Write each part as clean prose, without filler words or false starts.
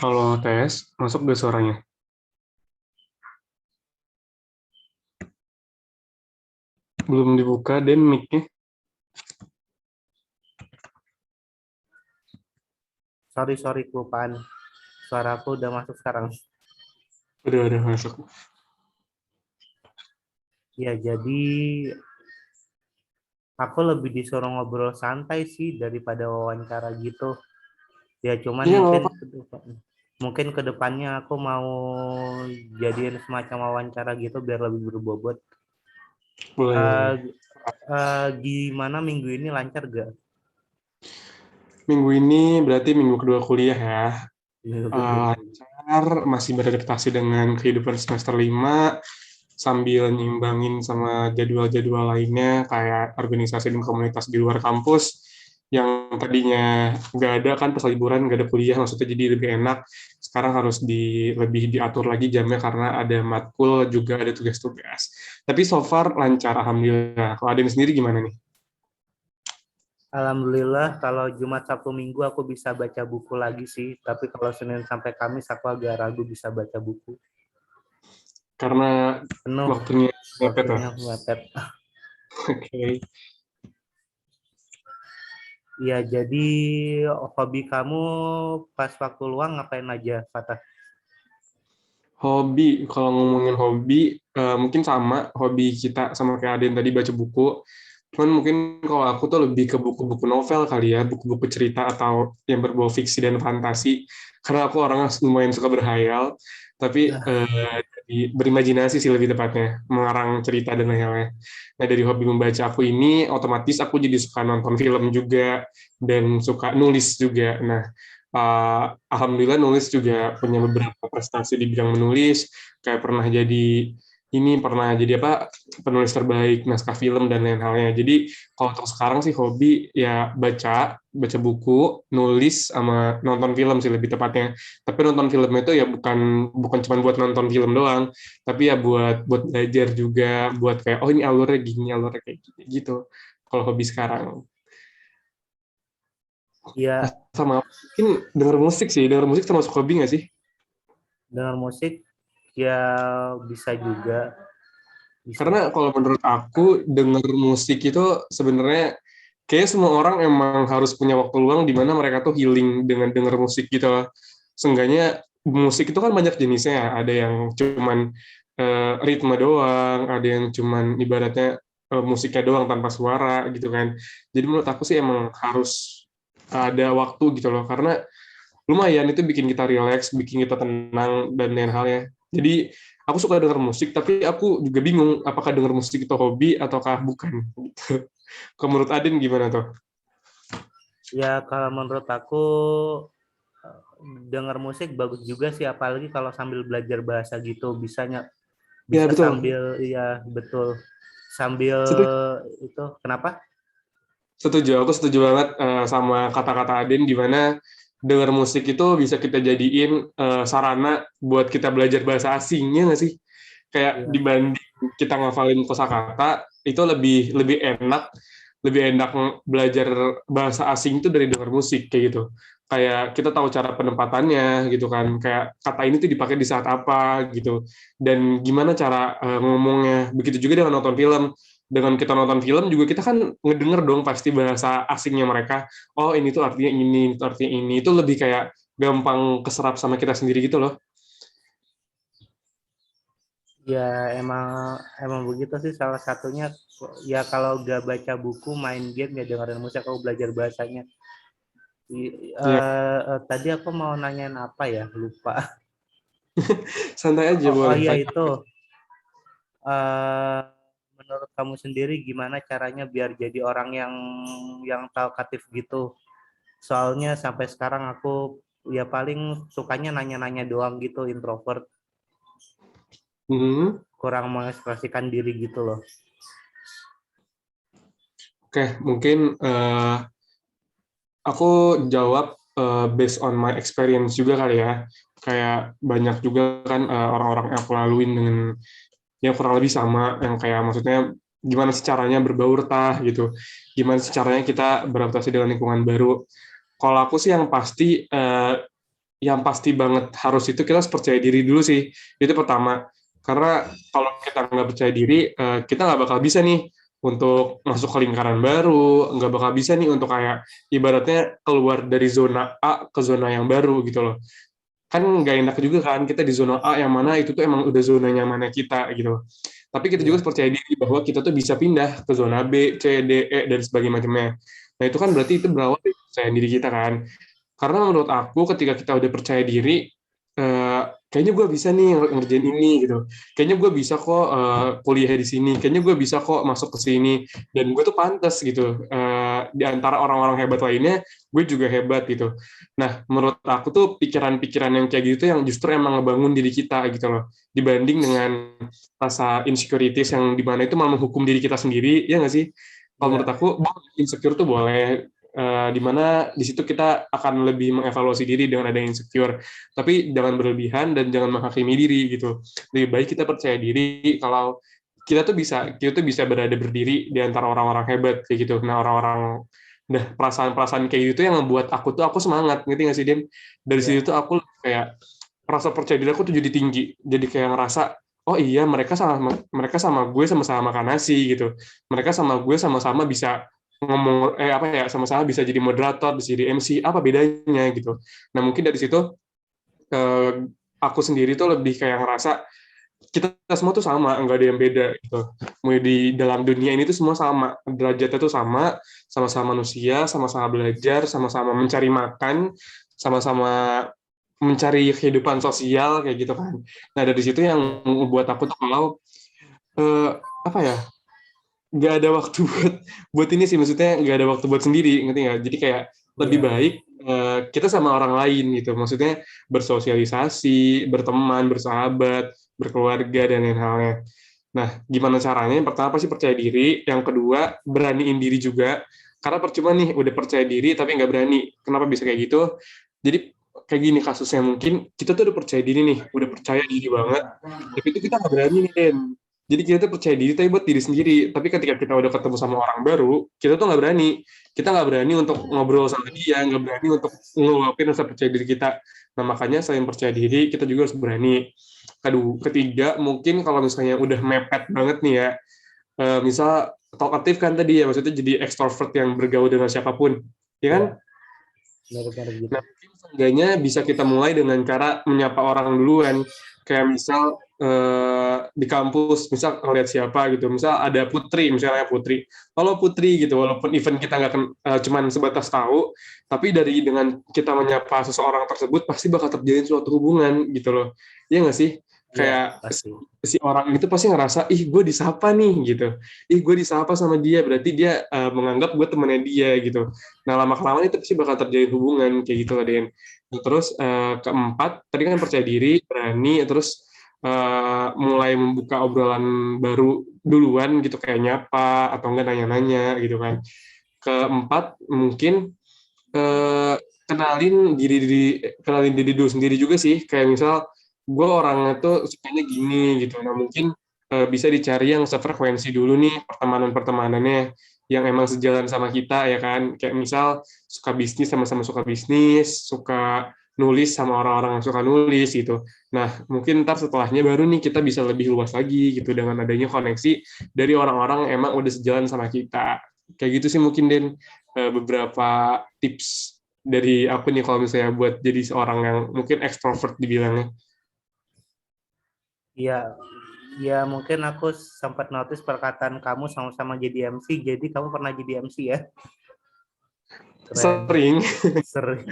Halo tes, masuk gak suaranya? Belum dibuka dan mic-nya. Sorry, kelupaan. Suaraku udah masuk sekarang. Udah masuk. Ya, jadi aku lebih disuruh ngobrol santai sih daripada wawancara gitu. Ya, cuman Iya, nggak mungkin apa-apa. mungkin ke depannya aku mau jadiin semacam wawancara gitu biar lebih berbobot. Boleh. Eh, Gimana minggu ini lancar gak? Minggu ini berarti minggu kedua kuliah ya. Minggu kedua. Lancar, masih beradaptasi dengan kehidupan semester 5, sambil nyimbangin sama jadwal-jadwal lainnya, kayak organisasi dan komunitas di luar kampus, yang tadinya nggak ada kan pas liburan, nggak ada kuliah, maksudnya jadi lebih enak. Sekarang harus lebih diatur lagi jamnya karena ada matkul, juga ada tugas-tugas. Tapi so far lancar, Alhamdulillah. Kalau ada yang sendiri gimana nih? Alhamdulillah kalau Jumat Sabtu Minggu aku bisa baca buku lagi sih, tapi kalau Senin sampai Kamis aku agak ragu bisa baca buku. Karena Penuh waktunya mepet lah. waktunya mepet. Oke. Iya, jadi hobi kamu pas waktu luang ngapain aja, Fatah? Hobi, kalau ngomongin hobi, mungkin sama hobi kita sama kayak Aden tadi baca buku. Cuman mungkin kalau aku tuh lebih ke buku-buku novel kali ya, buku-buku cerita atau yang berbau fiksi dan fantasi. Karena aku orangnya lumayan suka berhayal, tapi Ya, berimajinasi sih lebih tepatnya, mengarang cerita dan lain-lain. Nah dari hobi membaca aku ini, otomatis aku jadi suka nonton film juga dan suka nulis juga. Nah, alhamdulillah nulis juga punya beberapa prestasi di bidang menulis, kayak pernah jadi apa, penulis terbaik naskah film dan lain halnya. Jadi kalau untuk sekarang sih hobi ya baca baca buku, nulis sama nonton film sih lebih tepatnya. Tapi nonton film itu ya bukan bukan cuma buat nonton film doang, tapi ya buat buat belajar juga, buat kayak oh ini alurnya gini, alurnya kayak gini gitu. Kalau hobi sekarang. Nah, ya, sama mungkin denger musik sih, denger musik termasuk hobi nggak sih? dengar musik ya bisa juga, bisa. Karena kalau menurut aku denger musik itu sebenarnya kayak semua orang emang harus punya waktu luang di mana mereka tuh healing dengan denger musik gitu loh. Seenggaknya musik itu kan banyak jenisnya ya. Ada yang cuman ritme doang, ada yang cuman ibaratnya musiknya doang tanpa suara gitu kan. Jadi menurut aku sih emang harus ada waktu gitu loh, karena lumayan itu bikin kita relax, bikin kita tenang dan lain halnya. Jadi aku suka dengar musik, tapi aku juga bingung apakah dengar musik itu hobi ataukah bukan. Gitu. Kalau menurut Adin gimana tuh? Ya kalau menurut aku dengar musik bagus juga sih, apalagi kalau sambil belajar bahasa gitu, Ya bisa betul, sambil, ya betul, sambil setuju. itu. Kenapa? Setuju. Aku setuju banget sama kata-kata Adin di mana dengar musik itu bisa kita jadiin sarana buat kita belajar bahasa asingnya nggak sih? Kayak Ya, dibanding kita ngafalin kosakata itu lebih enak belajar bahasa asing itu dari dengar musik kayak gitu. Kayak kita tahu cara penempatannya gitu kan, kayak kata ini tuh dipakai di saat apa gitu, dan gimana cara ngomongnya. Begitu juga dengan nonton film, dengan kita nonton film juga kita kan ngedenger dong pasti bahasa asingnya mereka. Oh ini tuh artinya ini, itu artinya ini. Itu lebih kayak gampang keserap sama kita sendiri gitu loh. ya emang emang begitu sih salah satunya. Ya kalau udah baca buku, main game, ya dengerin musik, aku belajar bahasanya. Ya, Tadi aku mau nanyain apa ya, lupa. santai aja Oh boleh iya, tanya. itu eh, menurut kamu sendiri gimana caranya biar jadi orang yang talkatif gitu? Soalnya sampai sekarang aku ya paling sukanya nanya-nanya doang gitu, introvert, Hmm, kurang mengekspresikan diri gitu loh. oke, mungkin aku jawab based on my experience juga kali ya. Kayak banyak juga kan orang-orang yang aku laluin dengan yang kurang lebih sama, yang kayak maksudnya gimana sih caranya berbaur tah gitu. Gimana sih caranya kita beradaptasi dengan lingkungan baru. Kalau aku sih yang pasti yang pasti banget harus itu kita harus percaya diri dulu sih. Itu pertama. Karena kalau kita nggak percaya diri, kita nggak bakal bisa nih untuk masuk ke lingkaran baru, nggak bakal bisa nih untuk kayak ibaratnya keluar dari zona A ke zona yang baru gitu loh. Kan nggak enak juga kan kita di zona A yang mana itu tuh emang udah zona nyamannya kita gitu. Tapi kita juga Iya, harus percaya diri bahwa kita tuh bisa pindah ke zona B, C, D, E, dan sebagainya macamnya. Nah itu kan berarti itu berawal dari percaya diri kita kan. Karena menurut aku ketika kita udah percaya diri, kayaknya gue bisa nih ngerjain ini gitu. Kayaknya gue bisa kok kuliah di sini. Kayaknya gue bisa kok masuk ke sini. Dan gue tuh pantas gitu. Di antara orang-orang hebat lainnya, gue juga hebat gitu. Nah, menurut aku tuh pikiran-pikiran yang kayak gitu yang justru emang ngebangun diri kita gitu loh. Dibanding dengan rasa insecurities yang dimana itu malah menghukum diri kita sendiri, ya nggak sih? Kalau menurut iya, aku, insecure tuh boleh, di mana di situ kita akan lebih mengevaluasi diri dengan ada insecure, tapi jangan berlebihan dan jangan menghakimi diri gitu. Lebih baik kita percaya diri kalau kita tuh bisa berada berdiri di antara orang-orang hebat kayak gitu. Nah, orang-orang perasaan-perasaan kayak gitu yang membuat aku semangat, ngerti nggak sih, Dem? Dari situ iya, tuh aku kayak rasa percaya diri aku tuh jadi tinggi, jadi kayak ngerasa oh iya mereka sama gue sama-sama makan nasi gitu, mereka sama gue sama-sama bisa ngomong apa ya, sama-sama bisa jadi moderator, bisa jadi MC, apa bedanya gitu. Nah mungkin dari situ eh, aku sendiri tuh lebih kayak ngerasa kita semua tuh sama, nggak ada yang beda gitu. Mulai di dalam dunia ini tuh semua sama, derajatnya tuh sama, sama-sama manusia, sama-sama belajar, sama-sama mencari makan, sama-sama mencari kehidupan sosial kayak gitu kan. Nah dari situ yang iya, membuat aku tuh kalau eh, apa ya, nggak ada waktu buat ini sih, maksudnya nggak ada waktu buat sendiri, ngerti nggak? Jadi kayak lebih iya, baik kita sama orang lain gitu, maksudnya bersosialisasi, berteman, bersahabat, berkeluarga dan lain halnya. Nah, gimana caranya? Yang pertama pasti percaya diri, yang kedua beraniin diri juga. Karena percuma nih udah percaya diri tapi nggak berani. Kenapa bisa kayak gitu? Jadi kayak gini kasusnya, mungkin kita tuh udah percaya diri nih, udah percaya diri banget, tapi itu kita nggak berani nih, Den. Jadi kita tuh percaya diri tapi buat diri sendiri. Tapi ketika kita udah ketemu sama orang baru, kita tuh nggak berani. Kita nggak berani untuk ngobrol sama dia, nggak berani untuk ngeluapin rasa percaya diri kita. Nah makanya selain percaya diri, kita juga harus berani. Kedua, ketiga, mungkin kalau misalnya udah mepet banget nih ya, misal talkative kan tadi ya, maksudnya jadi extrovert yang bergaul dengan siapapun, ya kan? iya, benar-benar gitu. Nah, mungkin seenggaknya bisa kita mulai dengan cara menyapa orang duluan. Kayak misal di kampus, misal ngeliat siapa gitu. Misal ada Putri, misalnya Putri. Kalau Putri gitu, walaupun event kita nggak cuman sebatas tahu, tapi dengan kita menyapa seseorang tersebut, pasti bakal terjalin suatu hubungan gitu loh. Iya nggak sih? Iya, Kayak pasti. si orang itu pasti ngerasa, ih gue disapa nih gitu. Ih gue disapa sama dia, berarti dia menganggap gue temannya dia gitu. Nah, lama-kelamaan itu pasti bakal terjadi hubungan kayak gitu lah, Den. Nah, terus keempat, tadi kan percaya diri, berani, terus mulai membuka obrolan baru duluan gitu, kayak nyapa, atau enggak nanya-nanya gitu kan. Keempat, mungkin eh, kenalin diri dulu sendiri juga sih, kayak misal gue orangnya tuh sukanya gini gitu. Nah mungkin bisa dicari yang sefrekuensi dulu nih pertemanan-pertemanannya, yang emang sejalan sama kita ya kan, kayak misal suka bisnis sama-sama suka bisnis, suka nulis sama orang-orang yang suka nulis gitu. Nah mungkin ntar setelahnya baru nih kita bisa lebih luas lagi gitu dengan adanya koneksi dari orang-orang yang emang udah sejalan sama kita. Kayak gitu sih mungkin, Den, beberapa tips dari aku nih kalau misalnya buat jadi seorang yang mungkin ekstrovert dibilangnya. Iya, ya mungkin aku sempat notice perkataan kamu sama-sama jadi MC, jadi kamu pernah jadi MC ya? Keren, Sering, sering.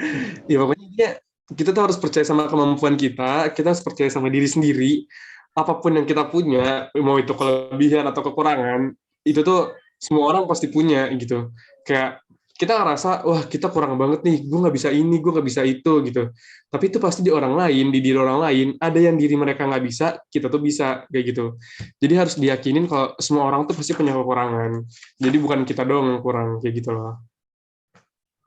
ya pokoknya kita tuh harus percaya sama kemampuan kita harus percaya sama diri sendiri. Apapun yang kita punya, mau itu kelebihan atau kekurangan, itu tuh semua orang pasti punya gitu. Kayak kita ngerasa, wah kita kurang banget nih, gue nggak bisa ini, gue nggak bisa itu gitu. Tapi itu pasti di orang lain, di diri orang lain, ada yang diri mereka nggak bisa, kita tuh bisa kayak gitu. Jadi harus diyakinin kalau semua orang tuh pasti punya kekurangan. Jadi bukan kita doang yang kurang kayak gitu loh.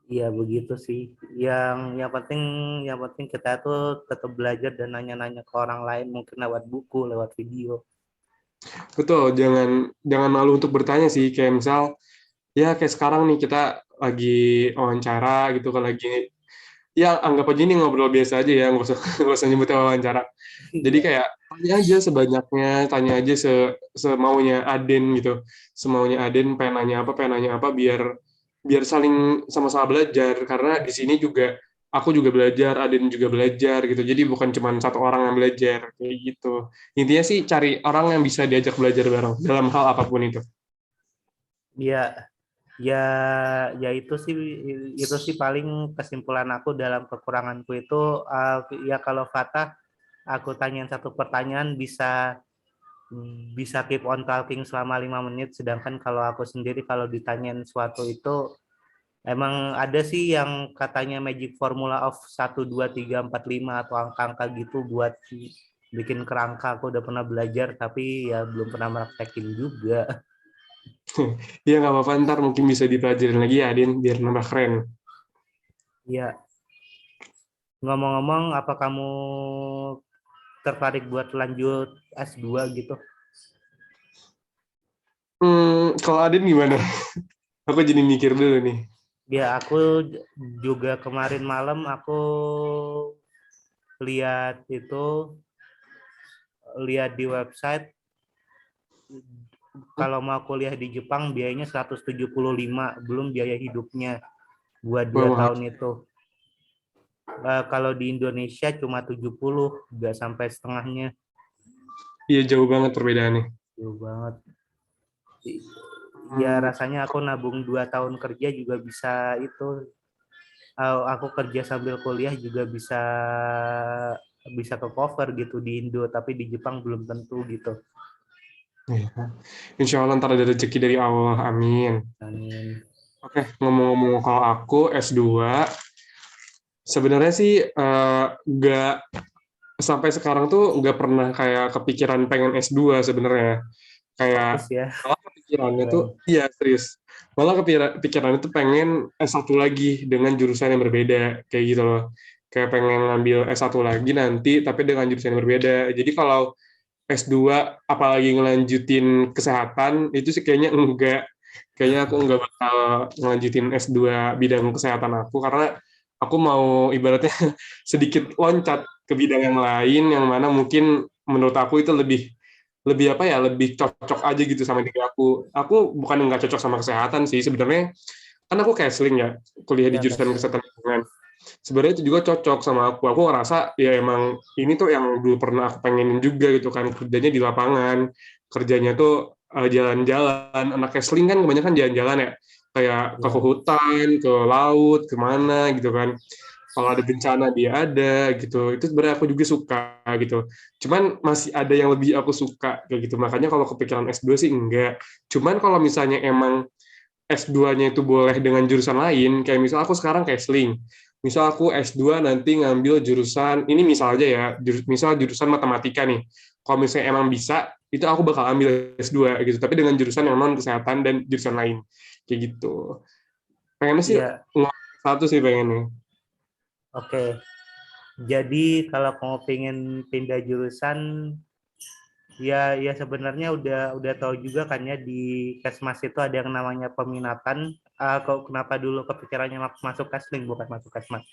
Iya begitu sih. Yang penting kita tuh tetap belajar dan nanya-nanya ke orang lain, mungkin lewat buku, lewat video. Betul, jangan jangan malu untuk bertanya sih. Kayak misal, ya kayak sekarang nih kita lagi wawancara gitu kan, lagi ya anggap aja ini ngobrol biasa aja ya, nggak usah nggak usah nyebutnya wawancara. Jadi Iya. kayak tanya aja sebanyaknya, tanya aja semaunya Aden gitu, semaunya Aden pengen nanya apa biar biar saling sama-sama belajar karena di sini juga aku juga belajar, Aden juga belajar gitu. Jadi bukan cuma satu orang yang belajar kayak gitu. Intinya sih cari orang yang bisa diajak belajar bareng dalam hal apapun itu. Ya, ya, ya itu sih paling kesimpulan aku dalam kekuranganku itu ya kalau Fatah aku tanyain satu pertanyaan bisa keep on talking selama 5 menit, sedangkan kalau aku sendiri kalau ditanyain suatu itu emang ada sih yang katanya magic formula of 1 2 3 4 5 atau angka-angka gitu buat bikin kerangka, aku udah pernah belajar tapi ya belum pernah praktekin juga. Ya nggak apa-apa, ntar mungkin bisa dipelajarin lagi ya Aden biar nambah keren. Ya, ngomong-ngomong, apa kamu tertarik buat lanjut S2 gitu? Kalau Aden gimana? Aku jadi mikir dulu nih. Ya, aku juga kemarin malam aku lihat lihat di website kalau mau kuliah di Jepang biayanya 175 belum biaya hidupnya buat Wah, dua mahal. tahun itu. Kalau di Indonesia cuma 70, nggak sampai setengahnya. Iya jauh banget perbedaannya. Jauh banget. Ya Hmm, rasanya aku nabung 2 tahun kerja juga bisa itu. Aku kerja sambil kuliah juga bisa bisa ke cover gitu di Indo, tapi di Jepang belum tentu gitu. iya. Insya Allah ntar ada rezeki dari Allah, amin. Amin. Oke, ngomong-ngomong kalau aku S2, sebenarnya sih nggak sampai sekarang tuh nggak pernah kayak kepikiran pengen S2 sebenarnya. Kayak Serius ya. malah kepikirannya tuh, Keren. iya serius. Malah kepikirannya tuh pengen S1 lagi dengan jurusan yang berbeda, kayak gitu loh. Kayak pengen ngambil S1 lagi nanti, tapi dengan jurusan yang berbeda. Jadi kalau S2 apalagi ngelanjutin kesehatan itu sih kayaknya enggak. Kayaknya aku enggak bakal ngelanjutin S2 bidang kesehatan aku karena aku mau ibaratnya sedikit loncat ke bidang yang lain yang mana mungkin menurut aku itu lebih lebih apa ya, lebih cocok aja gitu sama diri aku. Aku bukan nggak cocok sama kesehatan sih sebenarnya, kan aku counseling ya, kuliah di Ya, jurusan kasih. kesehatan lingkungan. Sebenarnya itu juga cocok sama aku. Aku ngerasa ya emang ini tuh yang dulu pernah aku pengenin juga gitu kan, kerjanya di lapangan, kerjanya tuh jalan-jalan. Anak counseling kan kebanyakan jalan-jalan ya, kayak ke Ya, hutan, ke laut, kemana gitu kan. Kalau ada bencana dia ada gitu. Itu sebenarnya aku juga suka gitu. Cuman masih ada yang lebih aku suka kayak gitu. Makanya kalau kepikiran S2 sih enggak. Cuman kalau misalnya emang S2-nya itu boleh dengan jurusan lain, kayak misal aku sekarang counseling. Misal aku S2 nanti ngambil jurusan, ini misal aja ya, misal jurusan matematika nih. Kalau misalnya emang bisa, itu aku bakal ambil S2 gitu, tapi dengan jurusan yang non kesehatan dan jurusan lain. Kayak gitu. Pengennya sih ya, satu sih pengennya. oke. Jadi kalau kamu pengen pindah jurusan, ya sebenarnya udah tahu juga kan ya di Kesmas itu ada yang namanya peminatan. Kok kenapa dulu kepikirannya masuk Kesling bukan masuk Kesmas?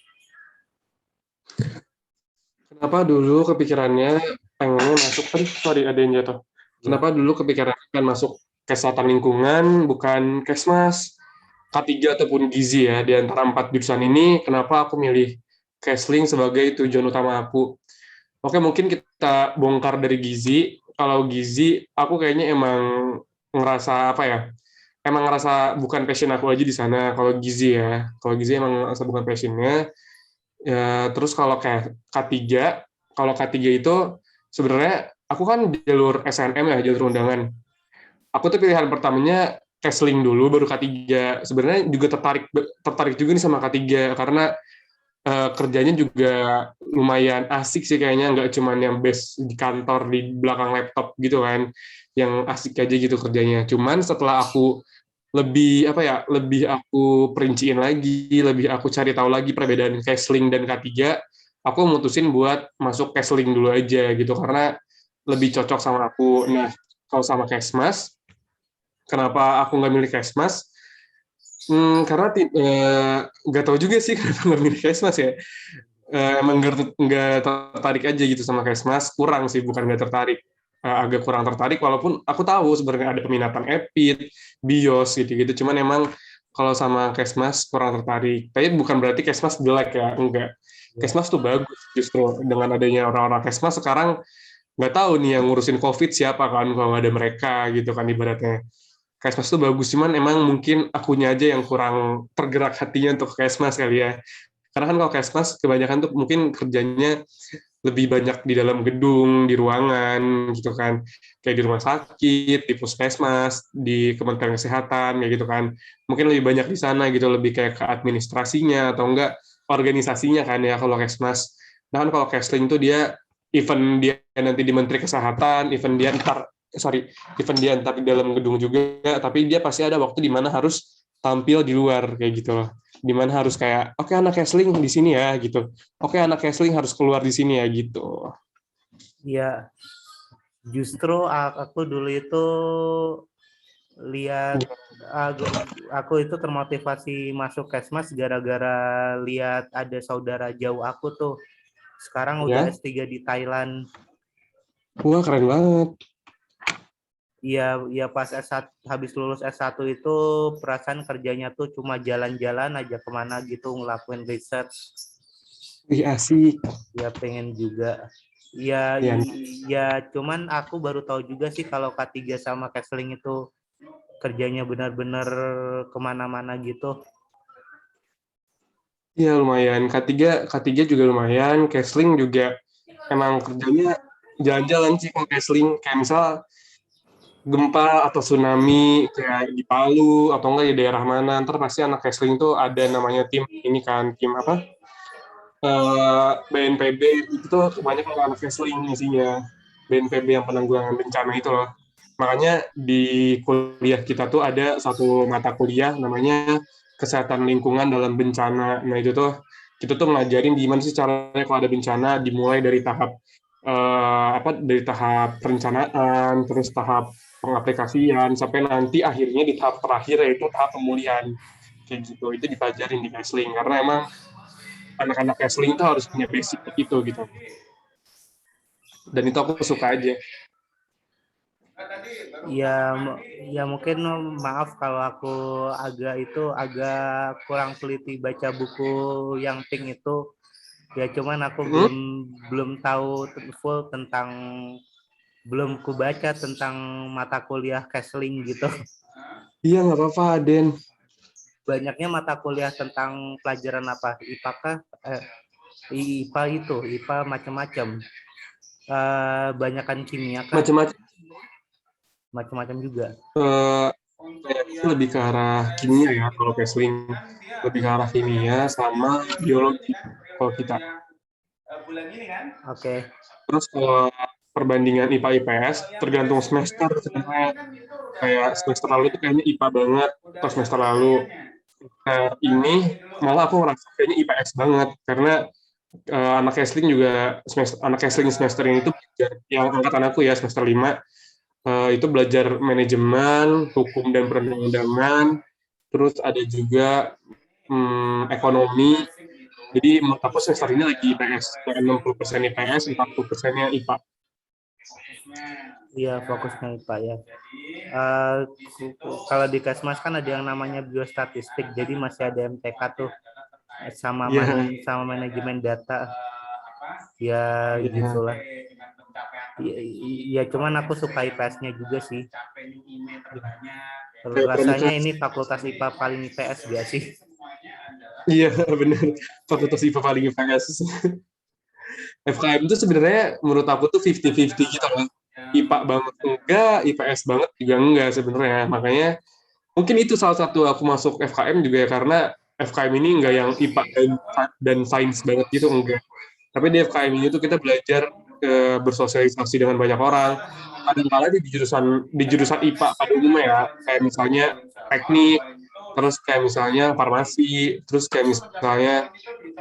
Kenapa dulu kepikirannya pengennya masuk, aduh sorry ada yang jatuh. Ya, Kenapa dulu kepikiran pengen masuk kesehatan lingkungan, bukan Kesmas, K3 ataupun Gizi ya, di antara 4 jurusan ini, kenapa aku milih Kesling sebagai tujuan utama aku. Oke, mungkin kita bongkar dari Gizi. Kalau Gizi, aku kayaknya emang ngerasa apa ya, emang ngerasa bukan passion aku aja di sana. Kalau Gizi emang ngerasa bukan passionnya. Ya, terus kalau kayak K3, kalau K3 itu sebenarnya aku kan jalur SNM ya, jalur undangan. Aku tuh pilihan pertamanya Kesling dulu baru K3. Sebenarnya juga tertarik tertarik juga nih sama K3 karena kerjanya juga lumayan asik sih kayaknya, nggak cuman yang base di kantor di belakang laptop gitu kan, yang asik aja gitu kerjanya. Cuman setelah aku lebih apa ya, lebih aku perinciin lagi, lebih aku cari tahu lagi perbedaan Kesling dan K3, aku mutusin buat masuk Kesling dulu aja gitu karena lebih cocok sama aku. Nah, kalau sama Kesmas, kenapa aku nggak milih Kesmas? Karena nggak tahu juga sih kenapa nggak milih Kesmas ya. Emang nggak tertarik aja gitu sama Kesmas, kurang sih, bukan nggak tertarik. Agak kurang tertarik, walaupun aku tahu sebenarnya ada peminatan Epit, BIOS gitu-gitu, cuman emang kalau sama Kesmas kurang tertarik. Tapi bukan berarti Kesmas jelek ya, enggak. Ya. Kesmas tuh bagus justru, dengan adanya orang-orang Kesmas sekarang nggak tahu nih yang ngurusin COVID siapa kan kalau nggak ada mereka gitu kan ibaratnya. Kesmas tuh bagus, cuman emang mungkin akunya aja yang kurang tergerak hatinya untuk Kesmas kali ya. Karena kan kalau Kesmas kebanyakan tuh mungkin kerjanya lebih banyak di dalam gedung, di ruangan gitu kan. Kayak di rumah sakit, di puskesmas, di Kementerian Kesehatan kayak gitu kan. Mungkin lebih banyak di sana gitu, lebih kayak ke administrasinya atau enggak organisasinya kan ya kalau Kesmas. Nah kan kalau Kesling tuh dia event dia nanti di Menteri Kesehatan, event dia ntar di dalam gedung juga, tapi dia pasti ada waktu di mana harus tampil di luar kayak gitu loh. Di mana harus kayak, oke, anak Kesling di sini ya gitu. Oke, anak Kesling harus keluar di sini ya gitu. Ya, justru aku dulu itu lihat aku itu termotivasi masuk Kesmas gara-gara lihat ada saudara jauh aku tuh sekarang udah Ya, S3 di Thailand. wah keren banget. Iya, ya pas S1, habis lulus S1 itu perasaan kerjanya tuh cuma jalan-jalan aja kemana gitu ngelakuin riset. Wih asik. Ya pengen juga. Ya, Ya, ya cuman aku baru tahu juga sih kalau K3 sama Kesling itu kerjanya benar-benar kemana-mana gitu. ya lumayan. K3 juga lumayan. Kesling juga emang kerjanya jalan-jalan sih kalau Kesling. Kayak misal gempa atau tsunami kayak di Palu atau enggak di daerah mana, ntar pasti anak Kesling tuh ada namanya tim ini kan, tim apa? BNPB itu tuh banyak anak wrestling isinya, BNPB yang penanggulangan bencana itu loh. Makanya di kuliah kita tuh ada satu mata kuliah namanya kesehatan lingkungan dalam bencana. Nah itu tuh kita tuh ngajarin gimana sih caranya kalau ada bencana, dimulai dari tahap dari tahap perencanaan, terus tahap pengaplikasian sampai nanti akhirnya di tahap terakhir yaitu tahap pemulihan kayak gitu. Itu dipelajarin di wrestling karena emang anak-anak wrestling itu harus punya basic itu gitu, dan itu aku suka aja. Ya, ya mungkin maaf kalau aku agak kurang teliti baca buku yang Pink itu. Ya cuman aku Hmm? belum tahu full tentang belum kubaca tentang mata kuliah Kesling gitu. Iya nggak apa-apa Den. Banyaknya mata kuliah tentang pelajaran apa? IPA kah? IPA itu, IPA macam-macam. Banyakan kimia kah? Macam-macam. Macam-macam juga. eh, Kayaknya lebih ke arah kimia ya kalau wrestling, lebih ke arah kimia sama biologi kalau kita. Oke. Terus kalau perbandingan IPA IPS tergantung semester sebenarnya. Kayak semester lalu itu kayaknya IPA banget, atau semester lalu. Nah, ini malah aku ngerasa kayaknya IPS banget karena anak wrestling juga anak wrestling semester ini tuh belajar, yang angkatan aku ya semester 5 itu belajar manajemen, hukum dan perundang-undangan, terus ada juga ekonomi. Jadi menurut aku semester ini lagi IPS, kayak 60% IPS, 40%-nya IPA. Iya, fokusnya IPA ya. Eh, Kalau di Kesmas kan ada yang namanya biostatistik, jadi masih ada MTK tuh Iya, sama manajemen data. Ya iya. gitulah. Ya, ya cuman aku suka IPS-nya juga sih. Kayak Rasanya pramuka. ini fakultas IPA paling IPS gak sih? Iya, benar. Fakultas IPA paling IPS. FKM itu sebenarnya menurut aku tuh 50-50 gitu loh. IPA banget enggak, IPS banget juga enggak sebenarnya. Makanya mungkin itu salah satu aku masuk FKM juga ya, karena FKM ini enggak yang IPA dan sains banget gitu, enggak. Tapi di FKM ini tuh kita belajar bersosialisasi dengan banyak orang. Kadang-kala di jurusan IPA pada umumnya ya, kayak misalnya teknik, terus kayak misalnya farmasi, terus kayak misalnya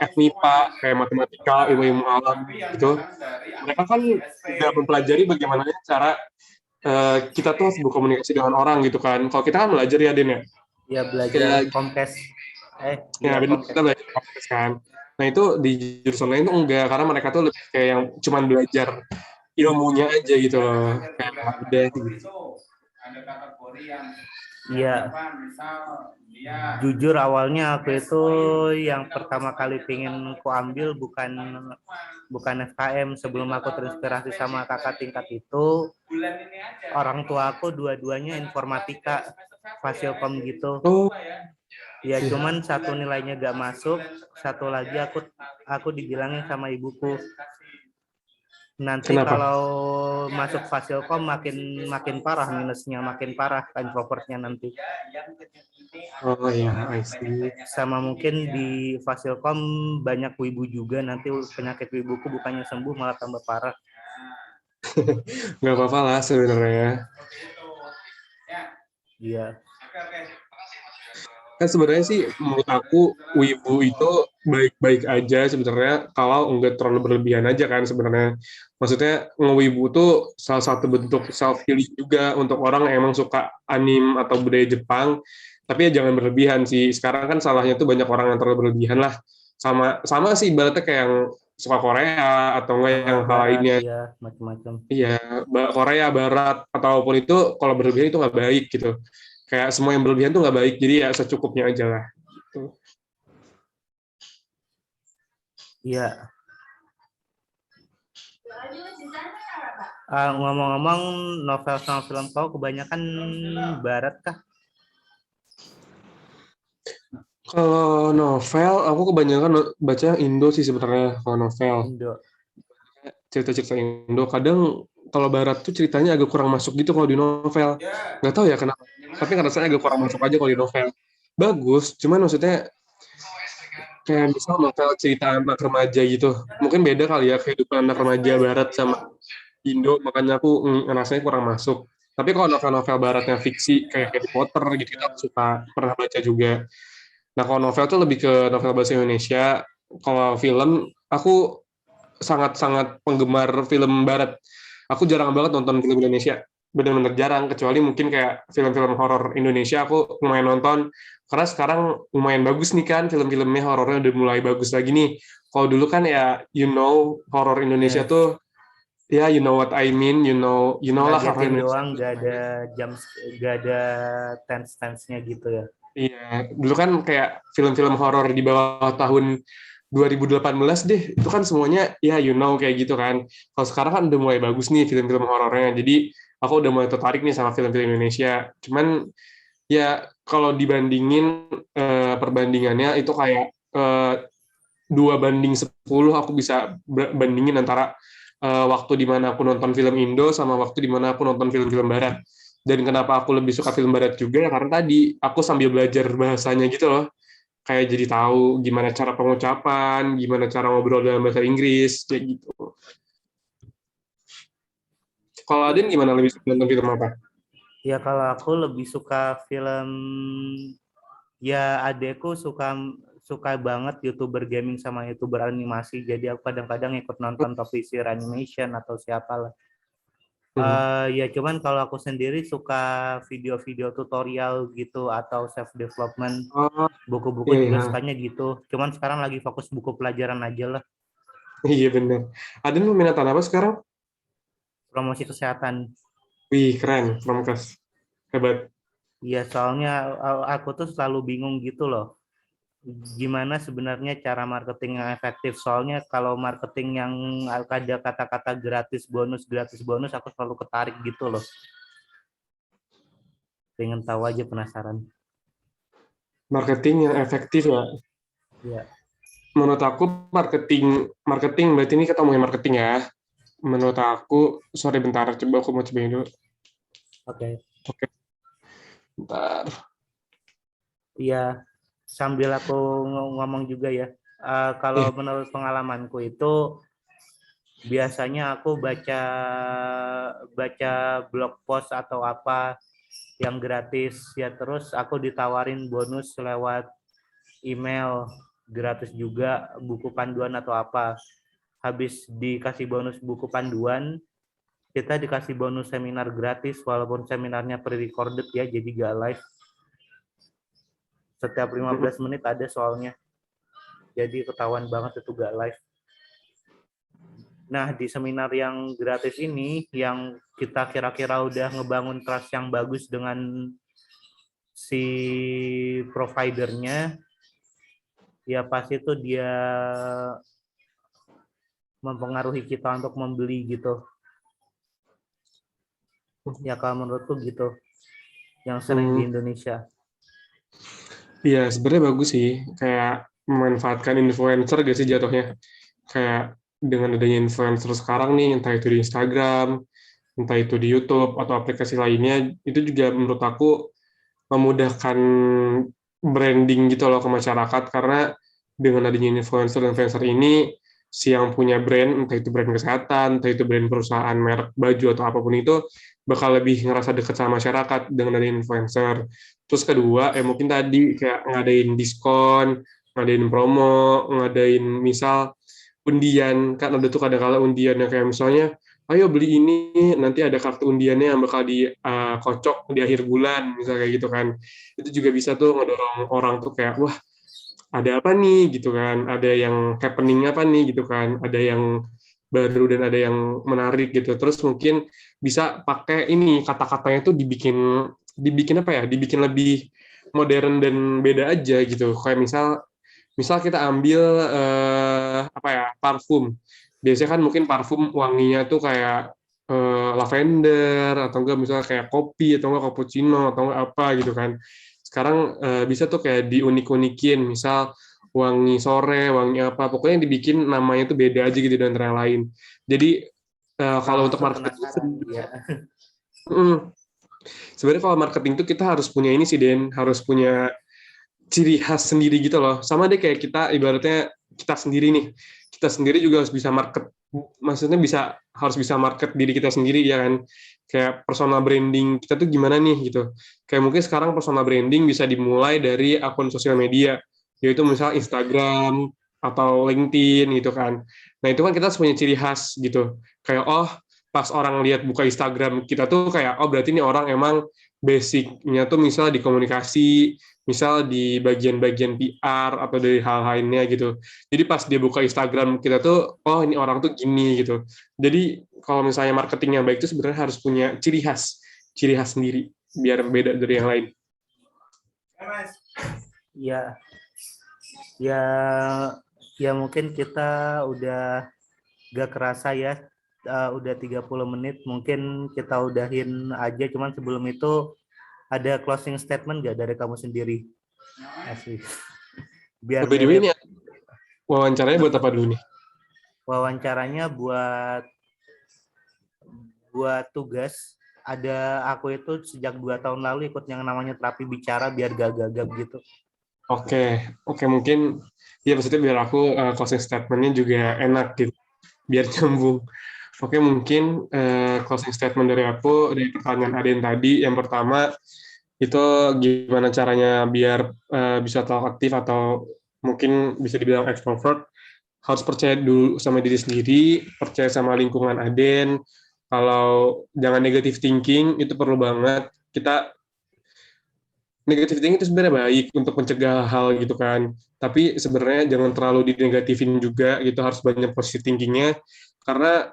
FMIPA, kayak matematika, ilmu-ilmu alam gitu. Mereka kan nggak mempelajari bagaimana cara kita tuh harus berkomunikasi dengan orang gitu kan. Kalau kita kan belajar ya, Den ya. Ya belajar Kayak Comcast. ya Iya benar kita Comcast. belajar podcast kan. Nah itu di jurusan lain tuh enggak, karena mereka tuh lebih kayak yang cuman belajar ilmunya aja gitu loh. Kayak udah gitu. Iya. Jujur awalnya aku itu yang pertama kali pengen ku ambil bukan FKM. Sebelum aku terinspirasi sama kakak tingkat itu, orang tua aku dua-duanya informatika, Fasilkom gitu. Oh Ya iya, cuman satu nilainya gak masuk, satu lagi aku dibilangin sama ibuku, nanti kenapa? kalau masuk Fasilkom makin makin parah minusnya, makin parah introvertnya nanti. Oh iya, I see. Sama mungkin di Fasilkom banyak wibu juga, nanti penyakit wibuku bukannya sembuh malah tambah parah. Nggak apa-apa lah sebenarnya. Iya. Kan sebenarnya sih menurut aku wibu itu baik-baik aja sebenarnya kalau nggak terlalu berlebihan aja kan sebenarnya. Maksudnya ngewibu tuh salah satu bentuk self healing juga untuk orang yang emang suka anim atau budaya Jepang. Tapi ya jangan berlebihan sih. Sekarang kan salahnya tuh banyak orang yang terlalu berlebihan lah. Sama sama sih ibaratnya kayak yang suka Korea atau enggak yang hal Barat lainnya. ya macam-macam. Iya, Korea Barat ataupun itu kalau berlebihan itu nggak baik gitu. Kayak semua yang berlebihan tuh nggak baik, jadi ya secukupnya aja lah. Gitu. Iya. Ngomong-ngomong, novel sama film kau kebanyakan barat kah? Kalau novel, aku kebanyakan baca Indo sih sebenarnya kalau novel. Indo. Cerita-cerita Indo. Kadang kalau Barat tuh ceritanya agak kurang masuk gitu kalau di novel. Nggak tahu ya kenapa. Tapi kan rasanya agak kurang masuk aja kalau di novel. Bagus, cuman maksudnya kayak misal novel cerita anak remaja gitu. Mungkin beda kali ya kehidupan anak remaja Barat sama Indo, makanya aku ngerasanya kurang masuk. Tapi kalau novel-novel barat yang fiksi kayak Harry Potter gitu, kita suka pernah baca juga. Nah kalau novel tuh lebih ke novel bahasa Indonesia. Kalau film, aku sangat-sangat penggemar film barat. Aku jarang banget nonton film Indonesia. Bener-bener jarang, kecuali mungkin kayak film-film horor Indonesia aku lumayan nonton. Karena sekarang lumayan bagus nih kan, film-filmnya horornya udah mulai bagus lagi nih. Kalau dulu kan ya, horor Indonesia Yes. tuh ya, you know what I mean, you know lah horor Ngagetin Indonesia. doang, gak ada tense-tense-nya gitu ya. Iya, dulu kan kayak film-film horor di bawah tahun 2018 deh, itu kan semuanya ya kayak gitu kan. Kalau sekarang kan udah mulai bagus nih film-film horornya, jadi aku udah mulai tertarik nih sama film-film Indonesia. Cuman ya kalau dibandingin perbandingannya itu kayak 2 banding 10 aku bisa bandingin antara waktu di mana aku nonton film Indo sama waktu di mana aku nonton film-film Barat. Dan kenapa aku lebih suka film Barat juga ya karena tadi aku sambil belajar bahasanya gitu loh. Kayak jadi tahu gimana cara pengucapan, gimana cara ngobrol dalam bahasa Inggris, kayak gitu. Kalau Adin gimana, lebih suka nonton film apa? Ya kalau aku lebih suka film, ya adekku suka suka banget YouTuber gaming sama YouTuber animasi. Jadi aku kadang-kadang ikut nonton Top Visir Animation atau siapa lah. Hmm. Ya cuman kalau aku sendiri suka video-video tutorial gitu atau self development, Oh, buku-buku iya, juga iya. sukanya gitu. Cuman sekarang lagi fokus buku pelajaran aja lah, Iya bener. Adin minatan apa sekarang? promosi kesehatan. Wih, keren, Promkas. Hebat. Iya soalnya aku tuh selalu bingung gitu loh. Gimana sebenarnya cara marketing yang efektif? Soalnya kalau marketing yang ada kata-kata gratis bonus, aku selalu ketarik gitu loh. Pengen tahu aja, penasaran. Marketing yang efektif ya. Ya, Menurut aku marketing marketing berarti ini kita ngomongin marketing ya. Menurut aku, sorry bentar, coba aku mau cobain dulu. oke. Oke, bentar. Iya, sambil aku ngomong juga ya. Kalau Iya, menurut pengalamanku itu biasanya aku baca baca blog post atau apa yang gratis ya, terus aku ditawarin bonus lewat email gratis juga, buku panduan atau apa. Habis dikasih bonus buku panduan, kita dikasih bonus seminar gratis walaupun seminarnya pre-recorded ya, jadi gak live. Setiap 15 menit ada soalnya. Jadi ketahuan banget itu gak live. Nah, di seminar yang gratis ini, yang kita kira-kira udah ngebangun trust yang bagus dengan si providernya, ya pasti itu dia mempengaruhi kita untuk membeli gitu. Ya kalau menurutku gitu, yang sering di Indonesia. Iya, sebenarnya bagus sih, kayak memanfaatkan influencer gak sih jatuhnya? Kayak dengan adanya influencer sekarang nih, entah itu di Instagram, entah itu di YouTube, atau aplikasi lainnya, itu juga menurut aku memudahkan branding gitu loh ke masyarakat, karena dengan adanya influencer-influencer ini, si yang punya brand, entah itu brand kesehatan, entah itu brand perusahaan, merek baju, atau apapun itu, bakal lebih ngerasa dekat sama masyarakat dengan adanya influencer. Terus kedua, mungkin tadi kayak ngadain diskon, ngadain promo, ngadain misal undian, kan ada tuh kadang-kala undian yang kayak misalnya, ayo beli ini, nanti ada kartu undiannya yang bakal dikocok di akhir bulan, misalnya kayak gitu kan. Itu juga bisa tuh ngedorong orang tuh kayak, wah ada apa nih gitu kan, ada yang happening apa nih gitu kan, ada yang baru dan ada yang menarik gitu. Terus mungkin bisa pakai ini kata-katanya tuh dibikin dibikin apa ya? Dibikin lebih modern dan beda aja gitu. Kayak misal kita ambil apa ya? Parfum. Biasanya kan mungkin parfum wanginya tuh kayak lavender atau enggak misalnya kayak kopi atau enggak cappuccino atau enggak apa gitu kan. Sekarang bisa tuh kayak diunik-unikin, misal wangi sore, wangi apa, pokoknya yang dibikin namanya tuh beda aja gitu dari antara yang lain. Jadi kalau untuk marketing, Ya. sebenarnya kalau marketing tuh kita harus punya ini sih Den, harus punya ciri khas sendiri gitu loh. Sama deh kayak kita ibaratnya kita sendiri nih, kita sendiri juga harus bisa market, maksudnya harus bisa market diri kita sendiri ya kan. Kayak personal branding kita tuh gimana nih gitu. Kayak mungkin sekarang personal branding bisa dimulai dari akun sosial media, yaitu misal Instagram atau LinkedIn gitu kan. Nah itu kan kita harus punya ciri khas gitu. Kayak pas orang lihat buka Instagram kita tuh kayak berarti ini orang emang basicnya tuh misal di komunikasi, misal di bagian-bagian PR atau dari hal lainnya gitu. Jadi pas dia buka Instagram kita tuh, ini orang tuh gini gitu. Jadi kalau misalnya marketing yang baik itu sebenarnya harus punya ciri khas sendiri biar beda dari yang lain. Ya, ya, ya mungkin kita udah gak kerasa ya, udah 30 menit, mungkin kita udahin aja, cuman sebelum itu ada closing statement gak dari kamu sendiri? Asli. Biar By the way, mirip. ini wawancaranya buat apa dulu nih? Wawancaranya buat tugas. Ada aku itu sejak 2 tahun lalu ikut yang namanya terapi bicara biar gak gagap gitu. Oke, mungkin ya maksudnya biar aku closing statement-nya juga enak gitu, biar nyambung. Oke, mungkin closing statement dari aku dari pertanyaan Aden tadi, yang pertama itu gimana caranya biar bisa talkatif atau mungkin bisa dibilang extrovert. Harus percaya dulu sama diri sendiri, percaya sama lingkungan Aden. Kalau jangan negative thinking, itu perlu banget. Kita negatif thinking itu sebenarnya baik untuk mencegah hal gitu kan. Tapi sebenarnya jangan terlalu dinegatifin juga gitu, harus banyak positive thinkingnya. Karena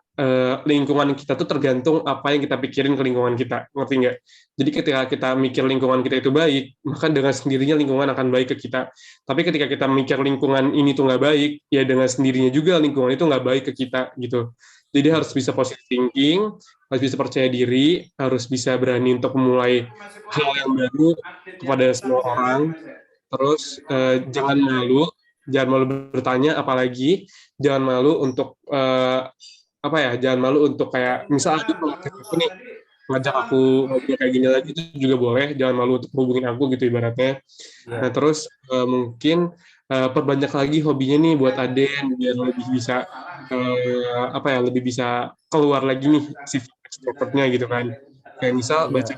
lingkungan kita tuh tergantung apa yang kita pikirin ke lingkungan kita, ngerti nggak? Jadi ketika kita mikir lingkungan kita itu baik, maka dengan sendirinya lingkungan akan baik ke kita. Tapi ketika kita mikir lingkungan ini tuh nggak baik, ya dengan sendirinya juga lingkungan itu nggak baik ke kita gitu. Jadi harus bisa positive thinking, harus bisa percaya diri, harus bisa berani untuk memulai hal yang baru kepada semua orang. Terus jangan malu bertanya, apalagi jangan malu untuk jangan malu untuk kayak misal aku nih ngajak aku ngobrol kayak gini lagi itu juga boleh, jangan malu untuk hubungin aku gitu ibaratnya. Nah terus mungkin perbanyak lagi hobinya nih buat Aden biar lebih bisa lebih bisa keluar lagi nih sifat extrovertnya gitu kan. Kayak misal baca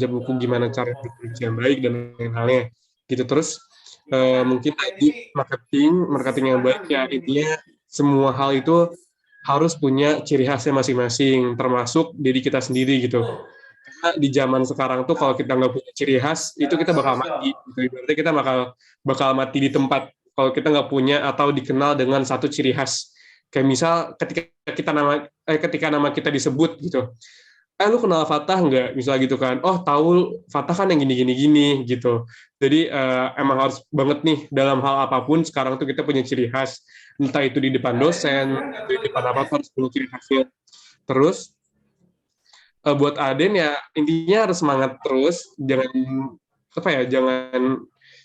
buku gimana cara berkomunikasi yang baik dan lain halnya gitu. Terus mungkin tadi marketing yang baik ya, intinya semua hal itu harus punya ciri khasnya masing-masing termasuk diri kita sendiri gitu. Karena di zaman sekarang tuh kalau kita nggak punya ciri khas, itu kita bakal mati. Gitu. Berarti kita bakal mati di tempat kalau kita nggak punya atau dikenal dengan satu ciri khas. Kayak misal ketika nama kita disebut gitu, lu kenal Fatah nggak? Misalnya gitu kan, oh tahu Fatah kan yang gini-gini-gini gitu. Jadi emang harus banget nih dalam hal apapun sekarang tuh kita punya ciri khas. Entah itu di depan dosen, entah itu di depan apa harus punya ciri khasnya. Terus buat Aden ya intinya harus semangat terus, jangan apa ya,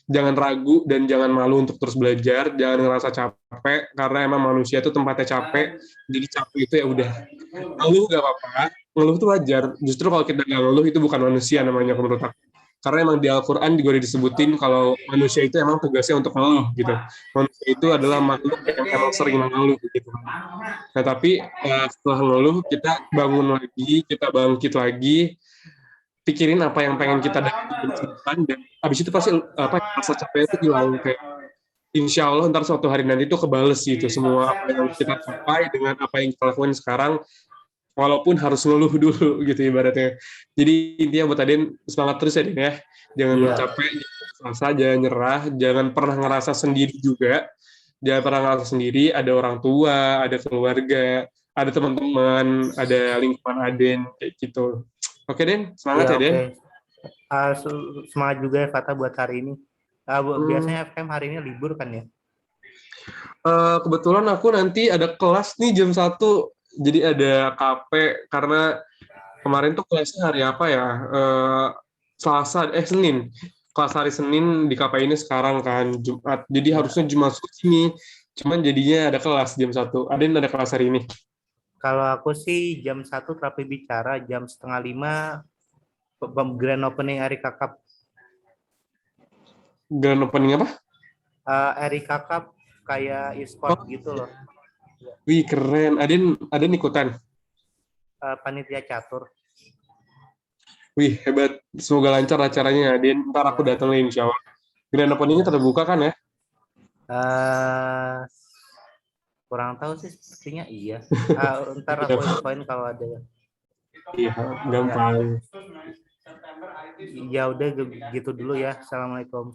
jangan ragu dan jangan malu untuk terus belajar, jangan ngerasa capek karena emang manusia itu tempatnya capek. Jadi capek itu ya udah, ngeluh gak apa-apa, ngeluh itu wajar. Justru kalau kita nggak ngeluh itu bukan manusia namanya menurut aku. Karena emang di Al-Quran juga disebutin kalau manusia itu emang tugasnya untuk ngeluh gitu. Manusia itu adalah makhluk yang emang sering mengeluh gitu. Nah tapi setelah ngeluh kita bangun lagi, kita bangkit lagi, pikirin apa yang pengen kita dapetin ke depan, dan abis itu pasti rasa capek itu hilang. Kayak insya Allah ntar suatu hari nanti itu kebales gitu semua apa yang kita capai dengan apa yang kita lakukan sekarang, walaupun harus ngeluh dulu gitu ibaratnya. Jadi intinya buat Aden semangat terus ya Den ya, jangan Iya. capek, jangan rasa, jangan nyerah, jangan pernah ngerasa sendiri juga, jangan pernah ngerasa sendiri. Ada orang tua, ada keluarga, ada teman-teman, ada lingkungan Aden kayak gitu. Oke Den, Iya, semangat ya Den. oke. Semangat juga ya Fata buat hari ini. Hmm, Biasanya FKM hari ini libur kan ya? kebetulan aku nanti ada kelas nih jam 1, jadi ada KP karena kemarin tuh kelasnya hari apa ya? Senin. Kelas hari Senin di KP ini sekarang kan Jumat. Jadi Ya. harusnya Jumat sini. Cuman jadinya ada kelas jam 1. Ada kelas hari ini. Kalau aku sih jam 1 terapi bicara, jam 4:30 grand opening Erika Cup. Grand opening apa? Erika Cup kayak e-sport Oh, gitu loh. wih keren. Aden ikutan. Panitia catur. Wih hebat. Semoga lancar acaranya Aden. Ntar aku Ya. datang nih insya Allah. Grand openingnya Ya. terbuka kan ya? Eh, Kurang tahu sih, sepertinya iya. Ntar aku infoin kalau ada. Iya, Ya, gampang. ya udah gitu dulu ya. Assalamualaikum.